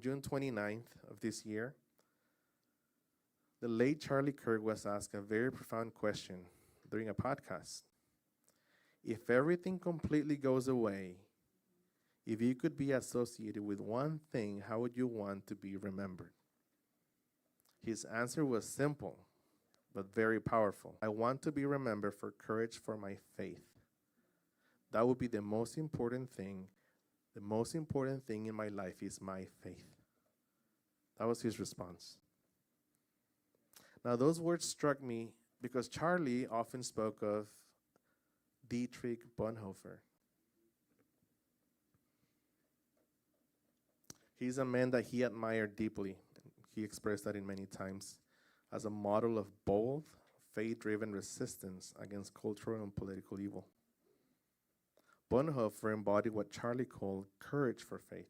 June 29th of this year, the late Charlie Kirk was asked a very profound question during a podcast. If everything completely goes away, if you could be associated with one thing, how would you want to be remembered? His answer was simple, but very powerful. I want to be remembered for courage for my faith. That would be the most important thing. The most important thing in my life is my faith. That was his response. Now, those words struck me because Charlie often spoke of Dietrich Bonhoeffer. He's a man that he admired deeply. He expressed that in many times as a model of bold, faith-driven resistance against cultural and political evil. Bonhoeffer embodied what Charlie called courage for faith.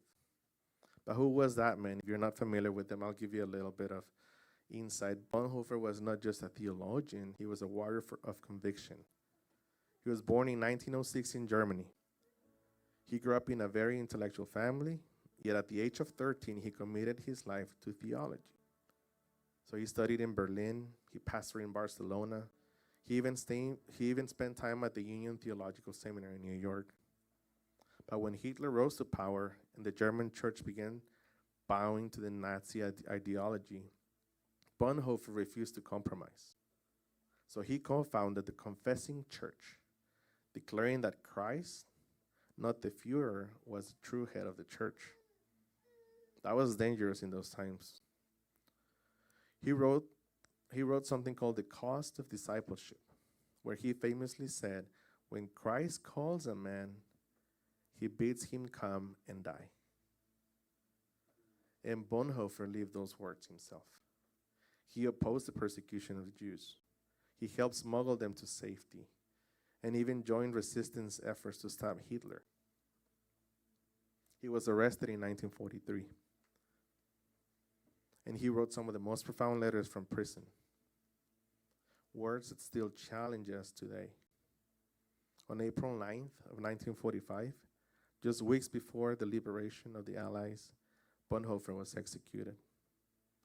But who was that man? If you're not familiar with him, I'll give you a little bit of insight. Bonhoeffer was not just a theologian, he was a warrior of conviction. He was born in 1906 in Germany. He grew up in a very intellectual family, yet at the age of 13, he committed his life to theology. So he studied in Berlin, he pastored in Barcelona, he even spent time at the Union Theological Seminary in New York. But when Hitler rose to power and the German church began bowing to the Nazi ideology, Bonhoeffer refused to compromise. So he co-founded the Confessing Church, declaring that Christ, not the Führer, was the true head of the church. That was dangerous in those times. He wrote something called The Cost of Discipleship, where he famously said, when Christ calls a man, he bids him come and die. And Bonhoeffer lived those words himself. He opposed the persecution of the Jews. He helped smuggle them to safety and even joined resistance efforts to stop Hitler. He was arrested in 1943. And he wrote some of the most profound letters from prison. Words that still challenge us today. On April 9th of 1945, just weeks before the liberation of the Allies, Bonhoeffer was executed.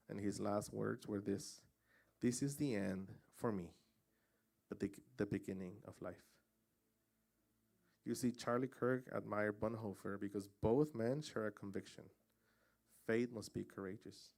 And his last words were this: "This is the end for me, but the beginning of life." You see, Charlie Kirk admired Bonhoeffer because both men share a conviction. Faith must be courageous.